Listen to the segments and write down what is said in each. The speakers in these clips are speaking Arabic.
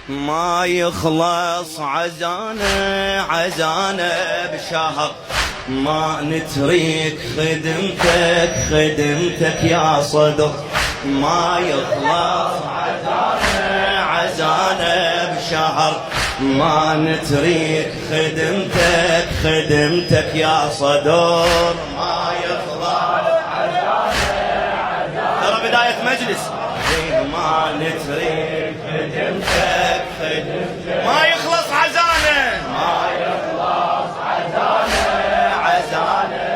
ما يخلص عزانا عزانا بشهر، ما نترك خدمتك خدمتك يا صدر. ما يخلص عزانا عزانا بشهر، ما نترك خدمتك خدمتك يا صدر. ما يخلص عزانا عزانا، ترى بداية مجلس. ما نترك خدمتك خدمتك، ما يخلص عزانا، ما يخلص عزانا عزانا،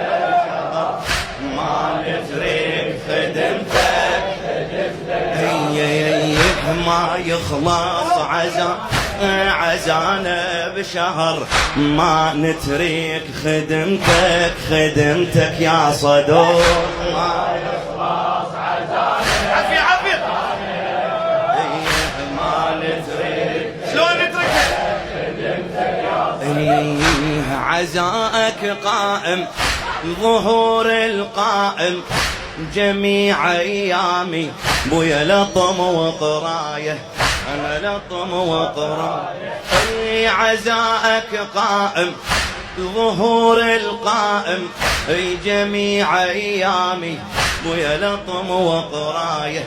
ما نترك خدمتك خدمتك. ما يخلص عزانا بشهر، ما نترك خدمتك خدمتك يا صدور. ما يخلص عزانا، عافية عافية، ما نترك، شلون نتركها خدمتك يا صدور. عزاءك قائم ظهور القائم جميع ايامي، بويا لطم وقرايه، انا لطم وقرايه. عزاءك قائم ظهور القائم جميع ايامي، بويا لطم وقرايه.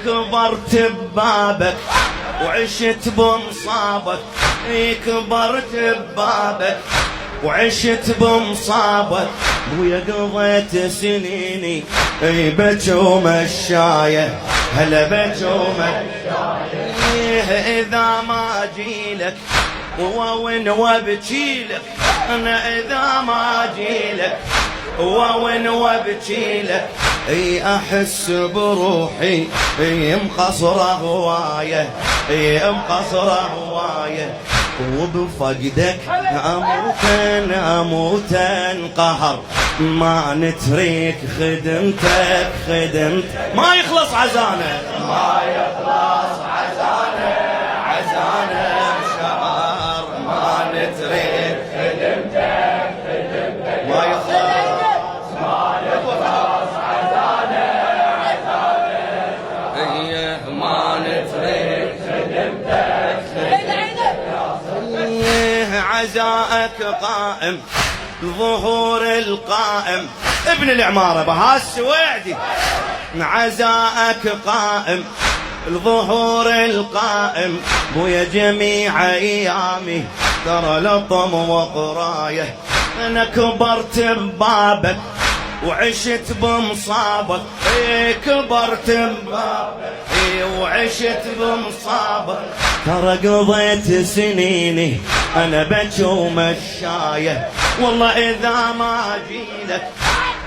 كبرت ببابك وعشت بمصابك، كبرت ببابك وعشت بمصابك، ويا قضيت سنيني بجو ومشاية، هلا بجو ومشاية. إذا ما جيلك وين وبجيلك، أنا إذا ما جيلك وين وبجيلك، أحس بروحي مقصرة هواية، مقصرة هواية. وبفقدك أموت قهر، ما نترك خدمتك خدمتك. ما يخلص عزانا، ما يخلص عزانا عزانا شهر، ما نترك خدمتك خدمتك. ما يخلص، ما يخلص عزانا عزانا شهر، ما نترك خدمتك خدمتك. عزاءك قائم ظهور القائم، ابن العمارة بهاء السويعدي. عزاءك قائم الظهور القائم، بويا جميع ايامي ترى لطم وقرايه. انا كبرت ببابك وعشت بمصابك، كبرت ببابك وعشت بمصابك، ترى قضيت سنيني انا بجو ومشاية. والله اذا ما جيلك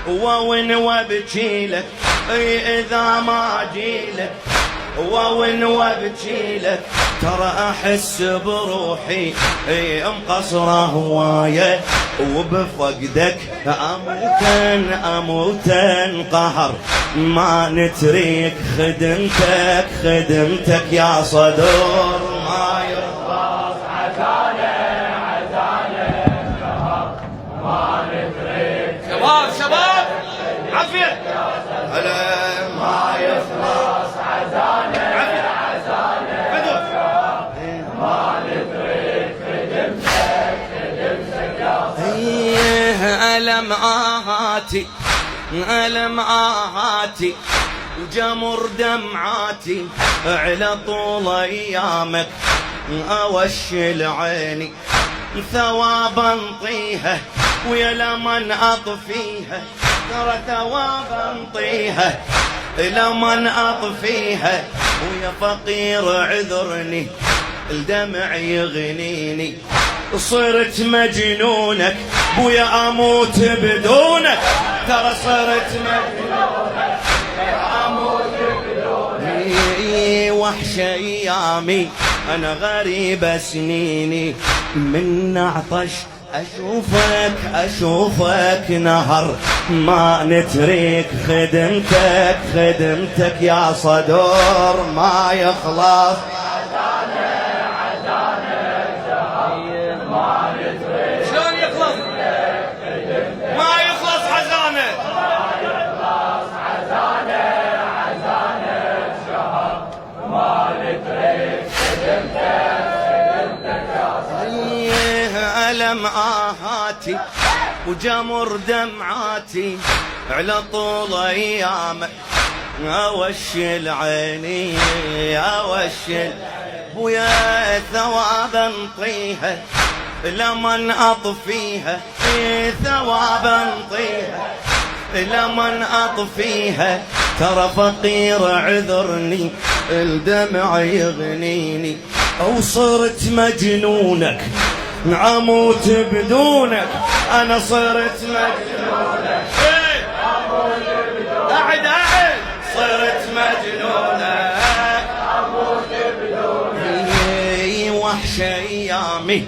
وين وبجيلك، اذا ما جيلك وين وبجيلك، ترى احس بروحي مقصرة هواية. وبفقدك اموت قهر، ما نترك خدمتك خدمتك يا صدور. ما يخلص عزانا عزانا شهر، ما نترك. شباب شباب عافية، هلا. ما يخلص عزانا عزانا شهر، ما نترك خدمتك خدمتك يا صدور. ألم آهاتي ألم آهاتي وجمر دمعاتي على طول أيامك، أوشل عيني ثوابا طيها ويا لمن أطفيها، ترى ثوابا طيها لمن أطفيها. ويا فقير عذرني الدمع يغنيني، صرت مجنونك بويا أموت بدونك، ترى صرت مجنونك أموت بدونك. وحش أيامي أنا غريب سنيني، من عطش أشوفك نهر، ما نترك خدمتك خدمتك يا صدور. ما يخلص عزانا عزانا شهر، ما نترك. شلون يخلص؟ ما يخلص عزانا، ما يخلص عزانا عزانا شهر، ما نترك. ألم آهاتي وجمر دمعاتي على طول أيامك أوشل عيني أوشل ويا ثوابا انطيها لمن أطفيها ثوابا انطيها لمن أطفيها ترى فقير عذرني الدمع يغنيني أو صرت مجنونك عموت بدونك أنا صرت مجنونك عموت بدونك أعد صرت مجنونك عموت بدونك وحش أيامي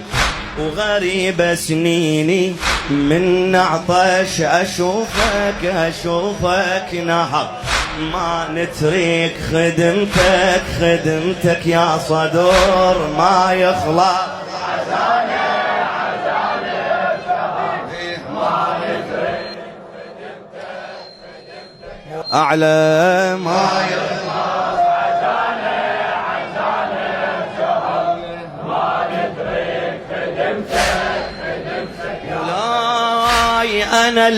وغريب سنيني من عطش أشوفك نهر ما نترك خدمتك يا صدور ما يخلص عزانة ما نترك خدمتك أعلى ما يخلص عزانة ما نترك خدمتك مولاي أنا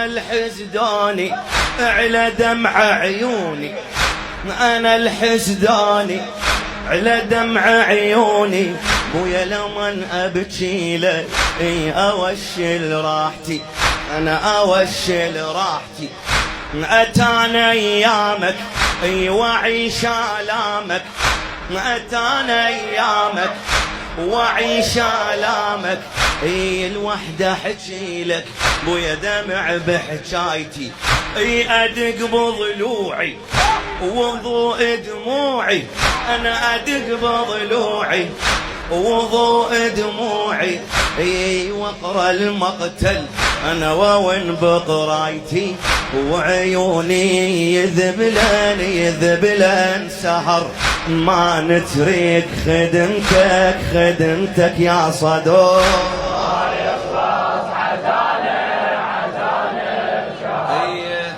الحسدوني على دمع عيوني أنا الحسدوني على دمع عيوني بويا لمن أبكي لك أوشل راحتي أنا أوشل راحتي أتانا أيامك وعيش آلامك أتانا أيامك وعيش آلامك الوحدة حكي لك بويا دمع بحكايتي أدق بضلوعي وضوء دموعي أنا أدق بضلوعي وضوء دموعي وقرا المقتل أنا وين بقرايتي وعيوني يذبلن سهر ما نترك خدمتك يا صدور ما يخلص عزانة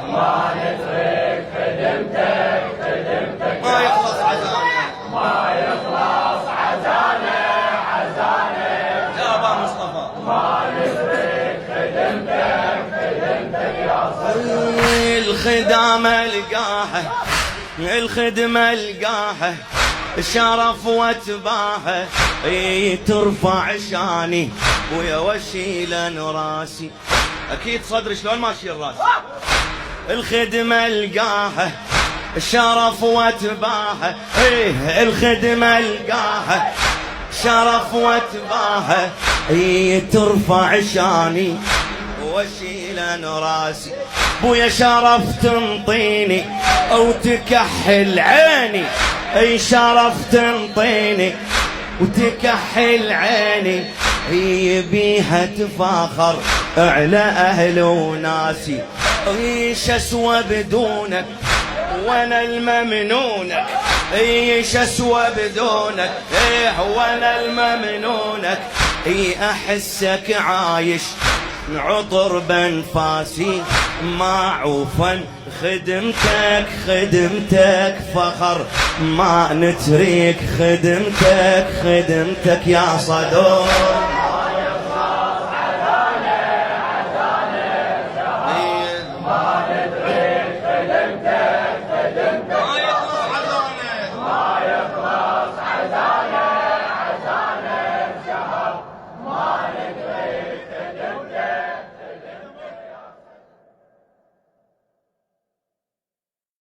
ما نترك خدمتك ما يخلص عزانة يا أبا مصطفى ما نترك خدمتك يا صدور الخدمة القاها شرف واتباها ترفع شاني ويا وشيلن راسي اكيد صدري شلون ماشي الراس الخدمة القاها شرف واتباها الخدمة القاها شرف واتباها ترفع شاني وشيلن راسي بويا شرف تنطيني او تكحل عيني شرف تنطيني وتكحل عيني بيها تفاخر على اهل وناسي ايش اسوى بدونك وانا الممنونك ايش اسوى بدونك وانا الممنونك احسك عايش عطر بانفاسي معوفا خدمتك فخر ما نترك خدمتك يا صدور